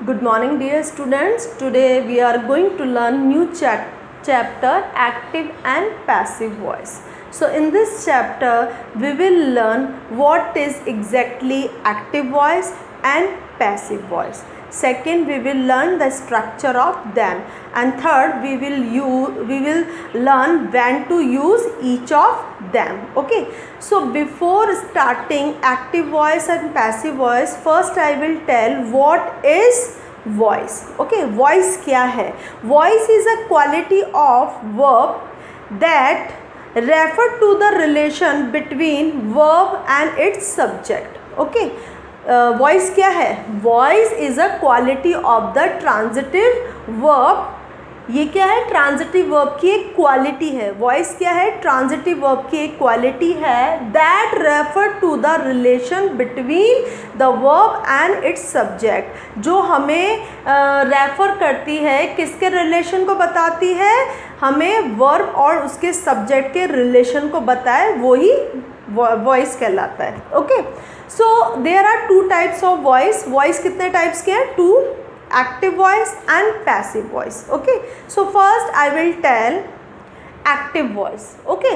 Good morning dear students. Today we are going to learn new chapter active and passive voice. So in this chapter we will learn what is exactly active voice and passive voice. Second, we will learn the structure of them, and third we will learn when to use each of them. Okay, so before starting active voice and passive voice, first I will tell what is voice. Okay, voice क्या है? Voice is a quality of verb that refer to the relation between verb and its subject. Okay, voice क्या है? Voice is a quality of the transitive verb. ये क्या है? Transitive verb की एक quality है. वॉइस क्या है? ट्रांजिटिव वर्ब की एक क्वालिटी है that refer to the relation between the verb and its subject, जो हमें रेफर करती है. किसके रिलेशन को बताती है? हमें वर्ब और उसके सब्जेक्ट के रिलेशन को बताए, वही वॉइस कहलाता है. Okay, so there are two types of voice. Voice कितने टाइप्स के हैं? Two. Active voice and passive voice. Okay, so first I will tell active voice. Okay,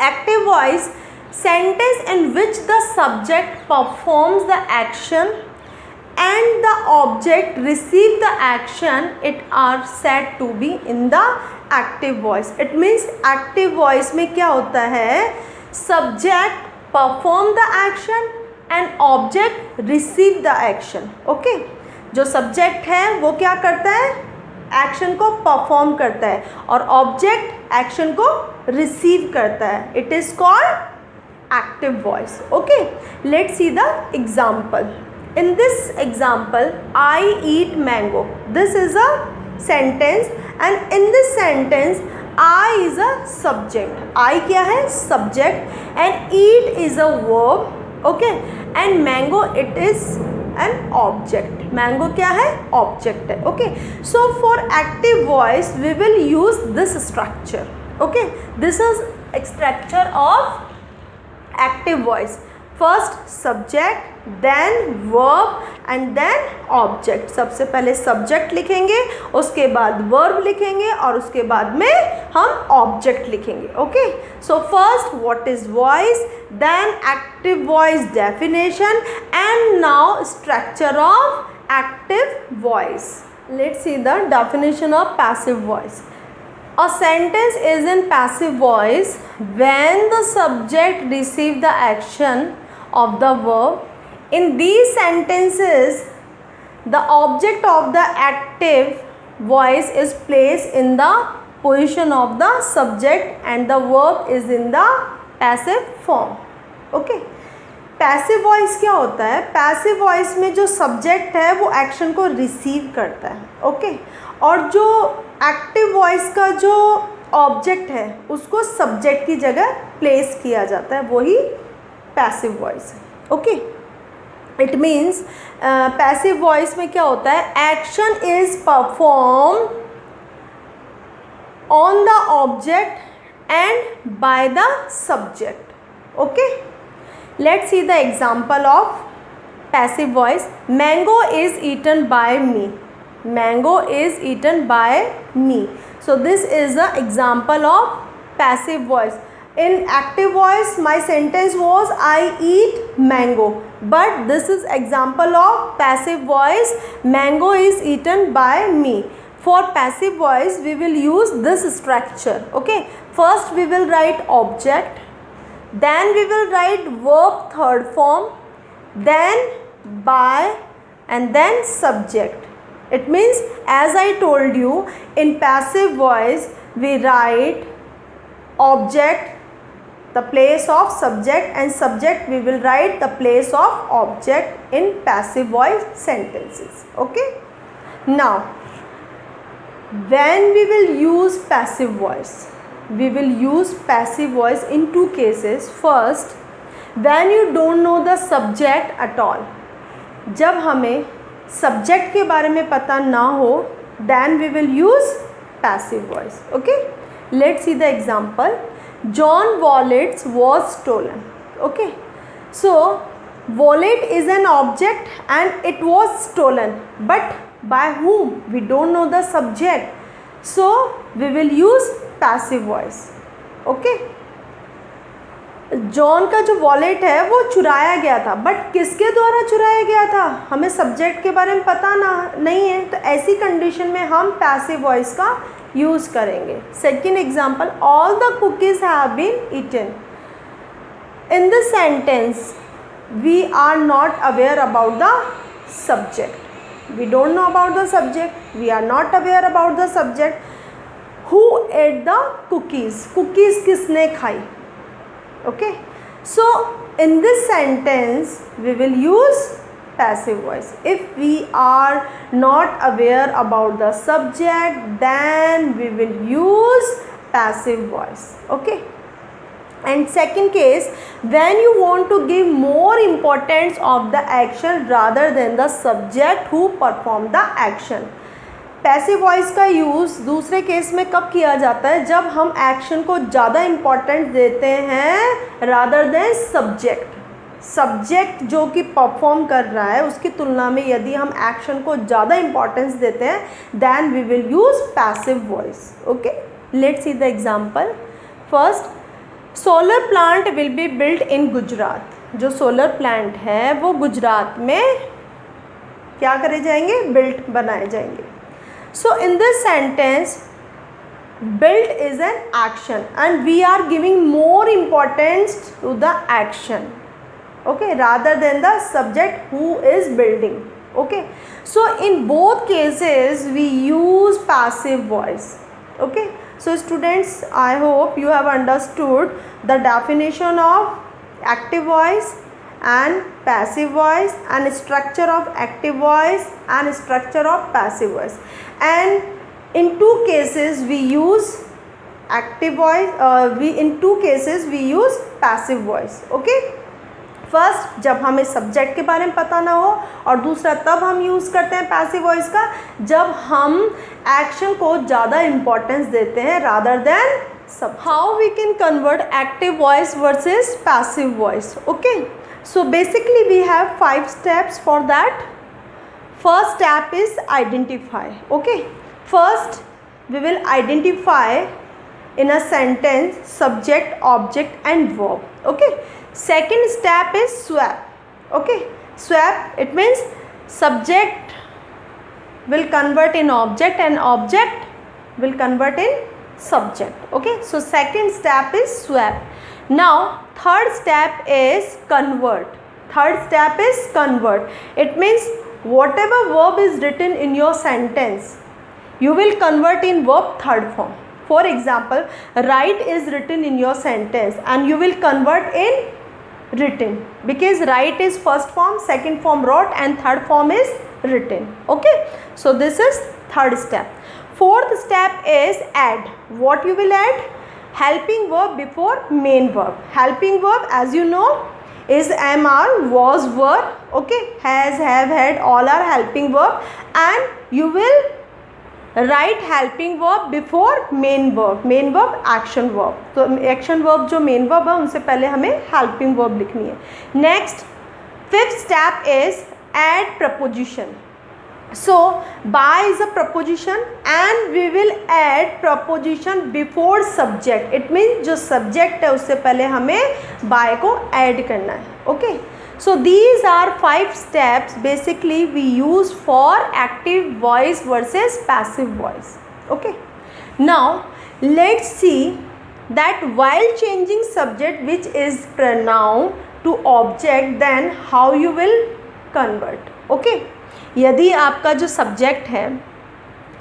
active voice sentence in which the subject performs the action and the object receive the action, it are said to be in the active voice. It means active voice में क्या होता है? Subject perform the action and object receive the action. Okay, जो subject है वो क्या करता है? एक्शन को परफॉर्म करता है और ऑब्जेक्ट एक्शन को रिसीव करता है. It is called active voice. Okay, let's see the example. In this example, I eat mango. This is a sentence, and in this sentence, I is a subject. I क्या है? Subject, and eat is a verb. Okay, and mango it is an object. Mango क्या है? Object है. Okay, so for active voice we will use this structure. Okay, this is structure of active voice. First subject, then verb and then object. सबसे पहले subject लिखेंगे, उसके बाद verb लिखेंगे और उसके बाद में हम ऑब्जेक्ट लिखेंगे. Okay, so first what is voice, then active voice definition, and now structure of active voice. Let's see the definition of passive voice. A sentence is in passive voice when the subject receives the action of the verb. In these sentences, the object of the active voice is placed in the position of the subject and the verb is in the passive form. Okay. Passive voice क्या होता है? Passive voice में जो subject है वो action को receive करता है. ओके, और जो एक्टिव वॉइस का जो ऑब्जेक्ट है उसको सब्जेक्ट की जगह प्लेस किया जाता है, वही पैसिव वॉइस है. Okay, it means passive voice में क्या होता है? Action is perform on the object and by the subject. Okay, let's see the example of passive voice. Mango is eaten by me. Mango is eaten by me. So this is the example of passive voice. In active voice my sentence was I eat mango, but this is example of passive voice. Mango is eaten by me. For passive voice we will use this structure. Okay, first we will write object, then we will write verb third form, then by, and then subject. It means, as I told you, in passive voice we write object, the place of subject, and subject we will write the place of object in passive voice sentences. Okay, now when we will use passive voice, we will use passive voice in two cases. First, when you don't know the subject at all, जब हमें subject के बारे में पता ना हो, then we will use passive voice. Okay, let's see the example. John wallet was stolen. Okay, so Wallet is an object and it was stolen, but by whom? We don't know the subject, so we will use passive voice. Okay. John का जो wallet है वो चुराया गया था, but किसके द्वारा चुराया गया था, हमें सब्जेक्ट के बारे में पता नहीं है, तो ऐसी कंडीशन में हम पैसिव वॉइस का यूज़ करेंगे. Second example, all the cookies have been eaten. In the sentence we are not aware about the subject. We don't know about the subject. We are not aware about the subject. Who ate the cookies? Cookies किसने खाई? Okay. So in this sentence we will use passive voice. If we are not aware about the subject, then we will use passive voice. Okay. And second case, when you want to give more importance of the action rather than the subject who perform the action. Passive voice का use दूसरे case में कब किया जाता है, जब हम action को ज़्यादा इम्पोर्टेंस देते हैं रादर देन सब्जेक्ट. सब्जेक्ट जो कि परफॉर्म कर रहा है उसकी तुलना में यदि हम एक्शन को ज़्यादा इम्पोर्टेंस देते हैं, then we will use passive voice. Okay, let's see the example. First, solar plant will be built in Gujarat. जो सोलर प्लांट है वो गुजरात में क्या करे जाएंगे, बिल्ट बनाए जाएंगे. So in this sentence built is an action and we are giving more importance to the action, okay, rather than the subject who is building. Okay, so in both cases we use passive voice. Okay, so students, I hope you have understood the definition of active voice and passive voice and structure of active voice and structure of passive voice. And in two cases we use active voice, in two cases we use passive voice. Okay, first जब हमें subject के बारे में पता ना हो, और दूसरा तब हम यूज़ करते हैं पैसिव वॉइस का जब हम एक्शन को ज़्यादा इम्पोर्टेंस देते हैं रादर देन सब. How we can convert active voice versus passive voice. Okay, so basically we have 5 steps for that. First step is identify. Okay, first we will identify in a sentence subject, object and verb. Okay, second step is swap. Okay, swap, it means subject will convert in object and object will convert in subject. Okay, so second step is swap. Now third step is convert. Third step is convert. It means whatever verb is written in your sentence you will convert in verb third form. For example, write is written in your sentence and you will convert in written, because write is first form, second form wrote and third form is written. Okay, so this is third step. Fourth step is add. What you will add? Helping verb before main verb. Helping verb, as you know, is am, are, was, were. Okay, has, have, had, all are helping verb, and you will write helping verb before main verb. Main verb action verb, तो action verb जो main verb है उनसे पहले हमें helping verb लिखनी है. Next fifth step is add preposition. So by is a preposition and we will add preposition before subject. It means जो subject है उससे पहले हमें बाय को ऐड करना है. Okay, so these are 5 steps basically we use for active voice versus passive voice. Okay, now let's see that while changing subject which is pronoun to object, then how you will convert. Okay, यदि आपका जो subject है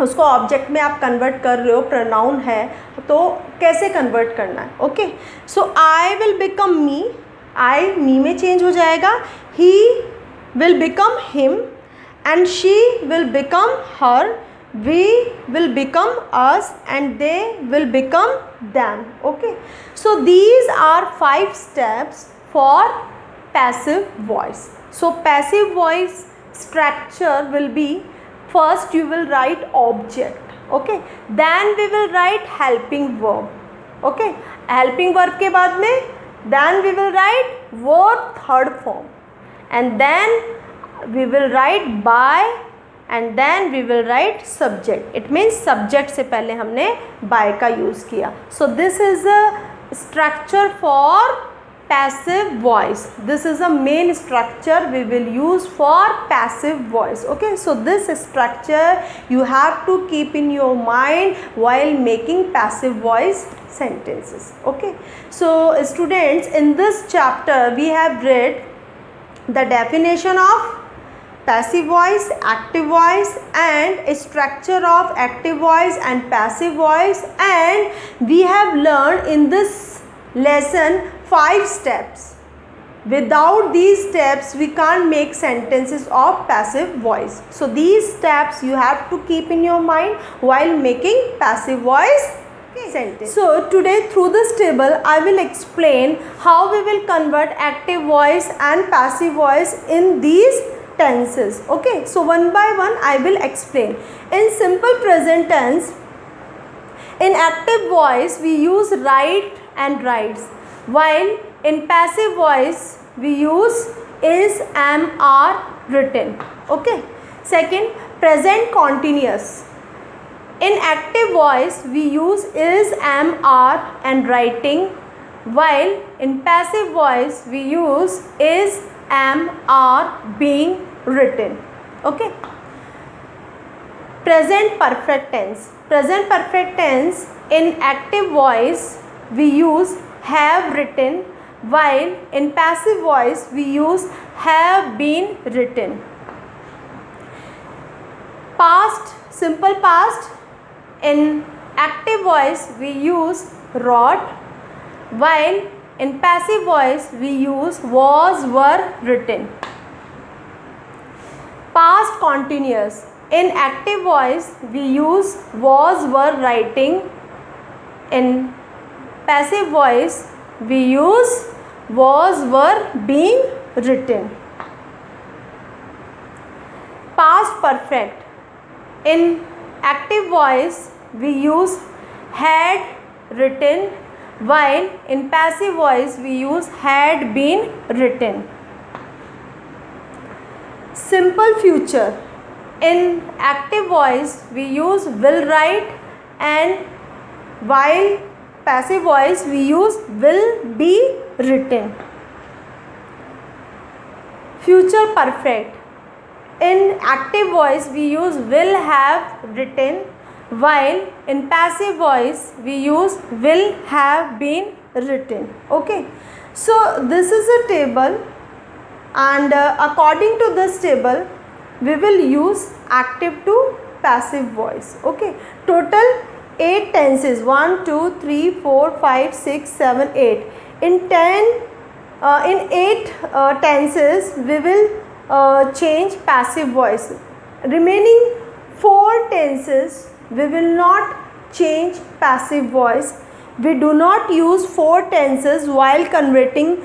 उसको object में आप convert कर रहे हो, प्रोनाउन है, तो कैसे कन्वर्ट करना है. Okay, so I will become me. I me में चेंज हो जाएगा. He will become him and she will become her. We will become us and they will become them. Okay, so these are 5 steps for passive voice. So passive voice structure will be, first you will write object. Okay, then we will write helping verb. Okay, helping verb के बाद में then we will write verb third form and then we will write by and then we will write subject. It means subject से पहले हमने by का use किया. So this is a structure for passive voice. This is a main structure we will use for passive voice. Okay, so this structure you have to keep in your mind while making passive voice sentences. Okay, so students, in this chapter we have read the definition of passive voice, active voice, and a structure of active voice and passive voice, and we have learned in this lesson 5 steps. Without these steps we can't make sentences of passive voice. So these steps you have to keep in your mind while making passive voice sentence. So today through this table I will explain how we will convert active voice and passive voice in these tenses. Okay, so one by one I will explain. In simple present tense, in active voice we use write and writes, while in passive voice we use is, am, are, written. Okay. Second, present continuous. In active voice we use is, am, are and writing, while in passive voice we use is, am, are, being, written. Okay. Present perfect tense. Present perfect tense, in active voice we use have written, while in passive voice we use have been written. Past, simple past, in active voice we use wrote, while in passive voice we use was, were, written. Past continuous, in active voice we use was, were, writing. In passive voice we use was, were, being, written. Past perfect, in active voice we use had written, while in passive voice we use had been written. Simple future, in active voice we use will write, and while passive voice we use will be written. Future perfect, in active voice we use will have written, while in passive voice we use will have been written. Okay, so this is a table, and according to this table we will use active to passive voice. Okay, total 8 tenses, 1 2 3 4 5 6 7 8. In 8 tenses we will change passive voice. Remaining 4 tenses we will not change passive voice. We do not use 4 tenses while converting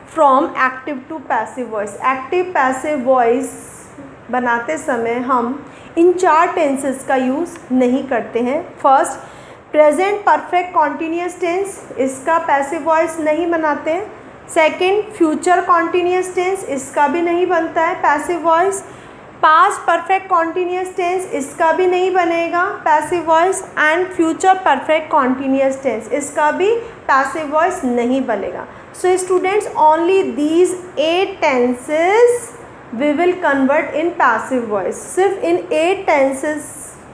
from active to passive voice. Active passive voice बनाते समय हम इन 4 tenses का use नहीं करते हैं. First, present perfect continuous tense, इसका passive voice नहीं बनाते हैं. सेकंड, फ्यूचर कॉन्टीन्यूस टेंस, इसका भी नहीं बनता है passive voice. Past perfect continuous tense, इसका भी नहीं बनेगा passive voice. And future perfect continuous tense, इसका भी पैसिव वॉइस नहीं बनेगा. So students, only these 8 tenses we will convert in passive voice. सिर्फ इन 8 टेंसेस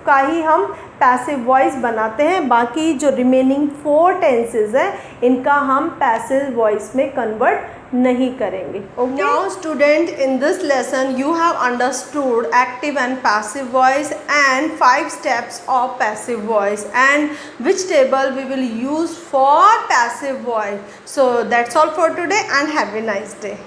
का ही हम पैसिव वॉइस बनाते हैं. बाकी जो रिमेनिंग 4 टेंसेस हैं इनका हम पैसिव वॉइस में कन्वर्ट नहीं करेंगे. Okay, now student, in this lesson you have understood active and passive voice and 5 steps of passive voice and which table we will use for passive voice. So that's all for today and have a nice day.